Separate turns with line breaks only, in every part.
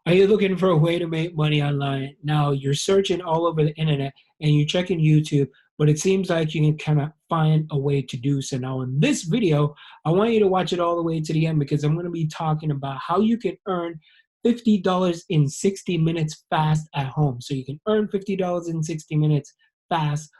Are you looking for a way to make money online? Now you're searching all over the internet and you're checking YouTube, but it seems like you can kind of find a way to do so. Now in this video, I want you to watch it all the way to the end because I'm going to be talking about how you can earn $50 in 60 minutes fast at home. So you can earn $50 in 60 minutes fast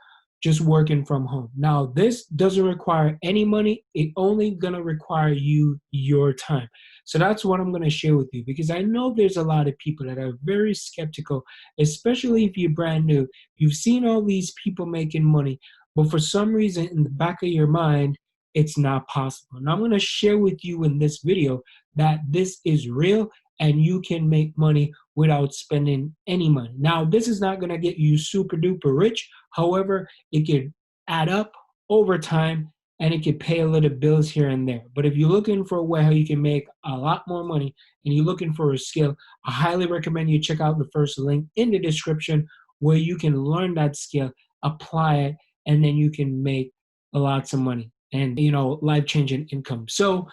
just working from home. Now, this doesn't require any money. It only gonna require you your time. So that's what I'm gonna share with you because I know there's a lot of people that are very skeptical, especially if you're brand new. You've seen all these people making money, but for some reason in the back of your mind, it's not possible. And I'm gonna share with you in this video that this is real and you can make money without spending any money. Now, this is not gonna get you super duper rich. However, it could add up over time and it could pay a little bills here and there. But if you're looking for a way how you can make a lot more money and you're looking for a skill, I highly recommend you check out the first link in the description where you can learn that skill, apply it, and then you can make lots of money and life-changing income. So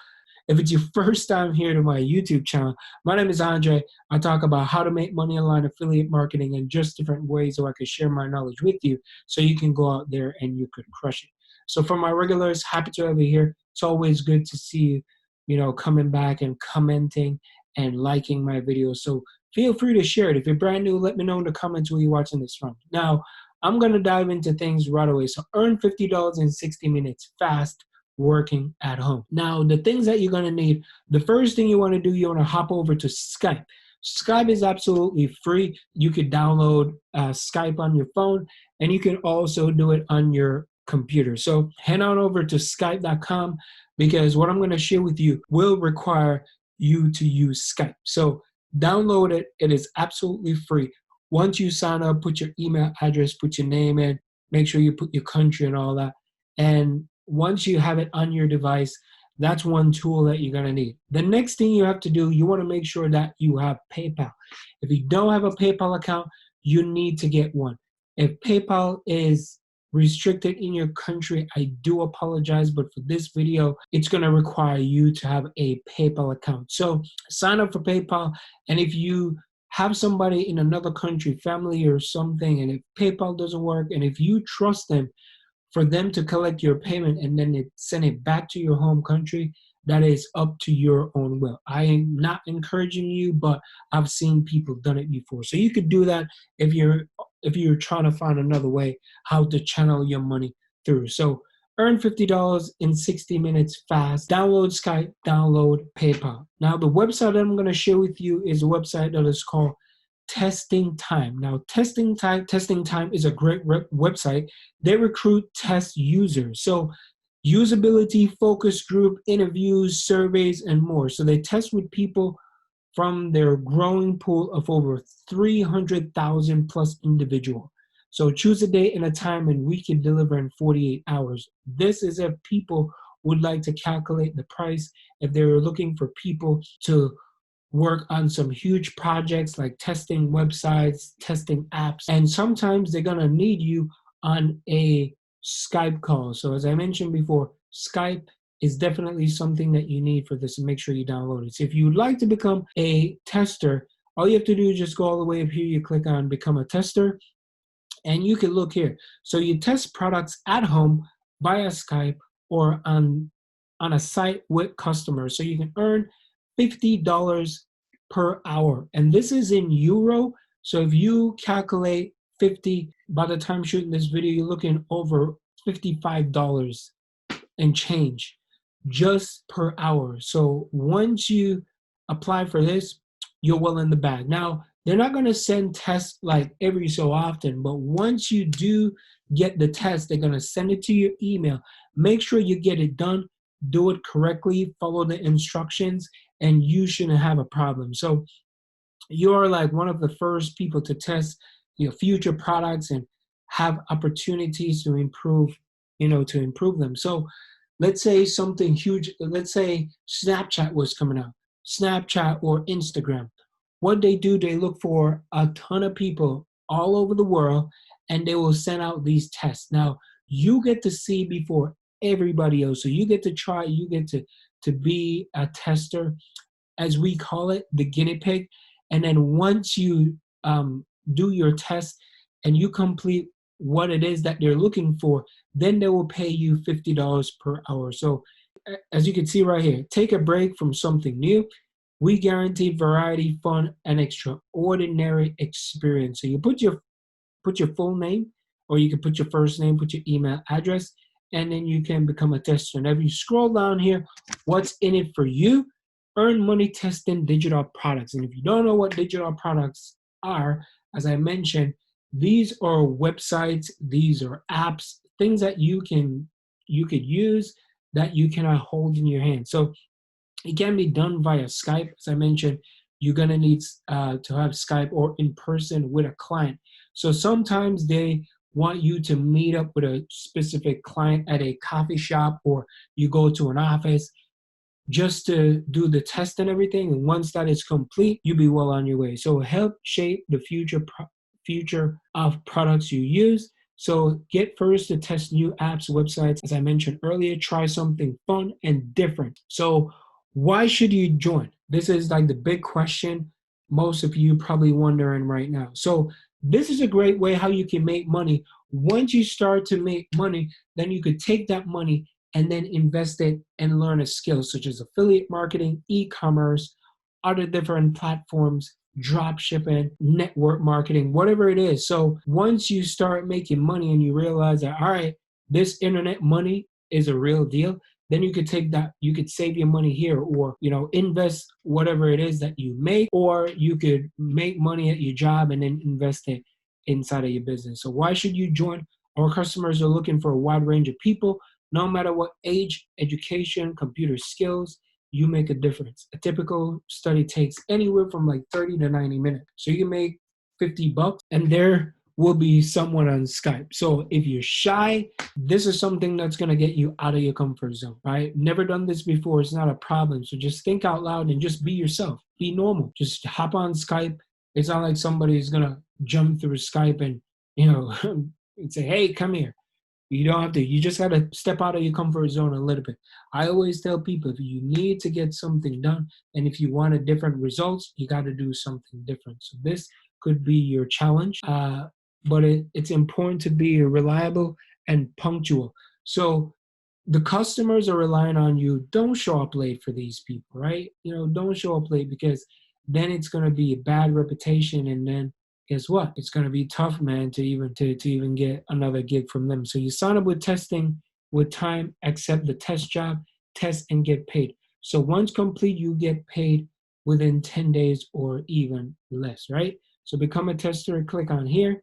if it's your first time here to my YouTube channel, my name is Andre. I talk about how to make money online, affiliate marketing, and just different ways so I can share my knowledge with you so you can go out there and you could crush it. So for my regulars, happy to have you here. It's always good to see you, coming back and commenting and liking my videos. So feel free to share it. If you're brand new, let me know in the comments where you're watching this from. Now, I'm going to dive into things right away. So earn $50 in 60 minutes fast working at home. Now, the things that you're going to need, the first thing you want to do, you want to hop over to Skype. Skype is absolutely free. You could download Skype on your phone, and you can also do it on your computer. So head on over to skype.com because what I'm going to share with you will require you to use Skype. So download it. It is absolutely free. Once you sign up, put your email address, put your name in, make sure you put your country and all that. And once you have it on your device, that's one tool that you're going to need. The next thing you have to do, you want to make sure that you have PayPal. If you don't have a PayPal account, you need to get one. If PayPal is restricted in your country, I do apologize, but for this video, it's going to require you to have a PayPal account. So sign up for PayPal, and if you have somebody in another country, family or something, and if PayPal doesn't work, and if you trust them, for them to collect your payment and then send it back to your home country, that is up to your own will. I am not encouraging you, but I've seen people done it before. So you could do that if you're trying to find another way how to channel your money through. So earn $50 in 60 minutes fast. Download Skype, download PayPal. Now the website that I'm going to share with you is a website that is called Testing Time. Now, Testing Time is a great website. They recruit test users. So usability, focus group, interviews, surveys, and more. So they test with people from their growing pool of over 300,000 plus individual. So choose a date and a time and we can deliver in 48 hours. This is if people would like to calculate the price, if they're looking for people to work on some huge projects like testing websites, testing apps, and sometimes they're gonna need you on a Skype call. So as I mentioned before, Skype is definitely something that you need for this, and make sure you download it. So if you'd like to become a tester, all you have to do is just go all the way up here, you click on become a tester, and you can look here. So you test products at home via Skype or on a site with customers. So you can earn $50 per hour. And this is in euro. So if you calculate 50, by the time shooting this video, you're looking over $55 and change just per hour. So once you apply for this, you're well in the bag. Now, they're not going to send tests like every so often, but once you do get the test, they're going to send it to your email. Make sure you get it done, do it correctly, follow the instructions, and you shouldn't have a problem. So you're like one of the first people to test your future products and have opportunities to improve, to improve them. So let's say something huge, let's say Snapchat was coming out, Snapchat or Instagram. What they do, they look for a ton of people all over the world and they will send out these tests. Now, you get to see before everybody else. So you get to try, you get to be a tester, as we call it, the guinea pig. And then once you do your test and you complete what it is that they're looking for, then they will pay you $50 per hour. So as you can see right here, take a break from something new. We guarantee variety, fun, and extraordinary experience. So you put your full name, or you can put your first name, put your email address, and then you can become a tester. And if you scroll down here, what's in it for you? Earn money testing digital products. And if you don't know what digital products are, as I mentioned, these are websites, these are apps, things that you could use that you cannot hold in your hand. So it can be done via Skype. As I mentioned, you're going to need to have Skype or in person with a client. So sometimes they want you to meet up with a specific client at a coffee shop, or you go to an office just to do the test and everything. And once that is complete, you'll be well on your way. So help shape the future of products you use. So get first to test new apps, websites. As I mentioned earlier, try something fun and different. So why should you join? This is like the big question most of you probably wondering right now. So this is a great way how you can make money. Once you start to make money, then you could take that money and then invest it and learn a skill such as affiliate marketing, e-commerce, other different platforms, drop shipping, network marketing, whatever it is. So once you start making money and you realize that, all right, this internet money is a real deal, then you could take that, you could save your money here, or invest whatever it is that you make, or you could make money at your job and then invest it inside of your business. So why should you join? Our customers are looking for a wide range of people. No matter what age, education, computer skills, you make a difference. A typical study takes anywhere from like 30 to 90 minutes. So you can make $50 and there will be someone on Skype. So if you're shy, this is something that's going to get you out of your comfort zone, right? Never done this before. It's not a problem. So just think out loud and just be yourself. Be normal. Just hop on Skype. It's not like somebody's going to jump through Skype and, and say, hey, come here. You don't have to. You just got to step out of your comfort zone a little bit. I always tell people, if you need to get something done and if you want a different results, you got to do something different. So this could be your challenge, but it's important to be reliable and punctual. So the customers are relying on you. Don't show up late for these people, right? Don't show up late, because then it's going to be a bad reputation, and then guess what? It's going to be tough, man, to even get another gig from them. So you sign up with testing with time, accept the test job, test and get paid. So once complete, you get paid within 10 days or even less, right? So become a tester, click on here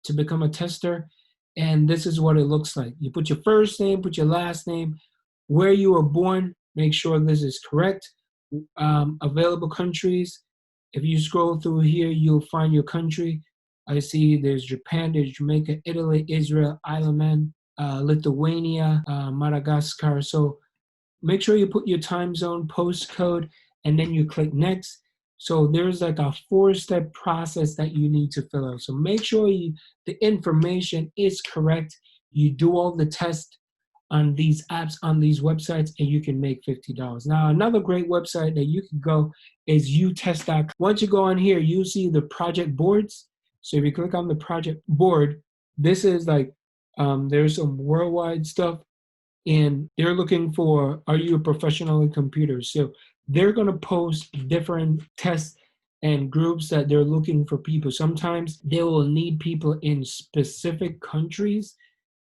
to become a tester. And this is what it looks like. You put your first name, put your last name, where you were born, make sure this is correct. Available countries. If you scroll through here, you'll find your country. I see there's Japan, there's Jamaica, Italy, Israel, Ireland, Lithuania, Madagascar. So make sure you put your time zone, postcode, and then you click next. So there's like a 4-step process that you need to fill out. So make sure the information is correct. You do all the tests on these apps, on these websites, and you can make $50. Now, another great website that you can go is utest.com. Once you go on here, you see the project boards. So if you click on the project board, this is like, there's some worldwide stuff, and they're looking for, are you a professional in computers? So they're going to post different tests and groups that they're looking for people. Sometimes they will need people in specific countries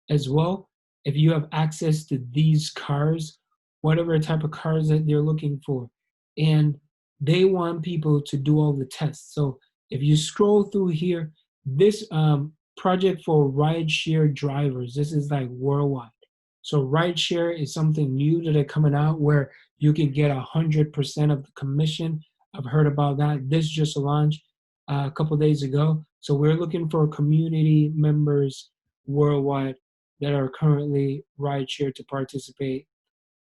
as well. If you have access to these cars, whatever type of cars that they're looking for, and they want people to do all the tests. So if you scroll through here, this project for rideshare drivers, this is like worldwide. So rideshare is something new that are coming out where you can get 100% of the commission. I've heard about that. This just launched a couple days ago. So we're looking for community members worldwide that are currently rideshare to participate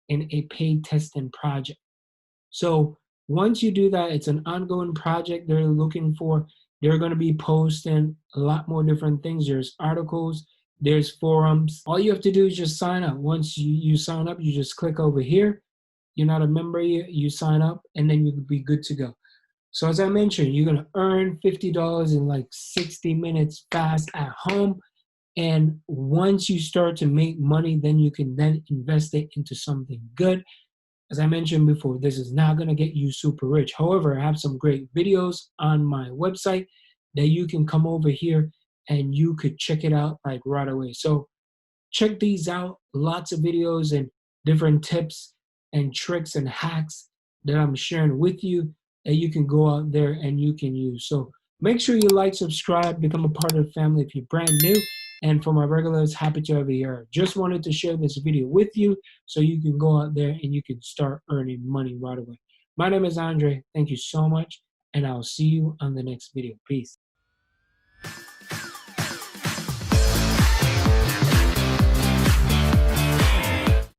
in a paid testing project. So once you do that, it's an ongoing project they're looking for. They're going to be posting a lot more different things. There's articles, there's forums. All you have to do is just sign up. Once you sign up, you just click over here. You're not a member yet, you sign up, and then you'll be good to go. So as I mentioned, you're gonna earn $50 in like 60 minutes fast at home. And once you start to make money, then you can then invest it into something good. As I mentioned before, this is not gonna get you super rich. However, I have some great videos on my website that you can come over here and you could check it out like right away. So check these out. Lots of videos and different tips and tricks and hacks that I'm sharing with you that you can go out there and you can use. So make sure you like, subscribe, become a part of the family if you're brand new. And for my regulars, happy to have you here. Just wanted to share this video with you so you can go out there and you can start earning money right away. My name is Andre. Thank you so much. And I'll see you on the next video. Peace.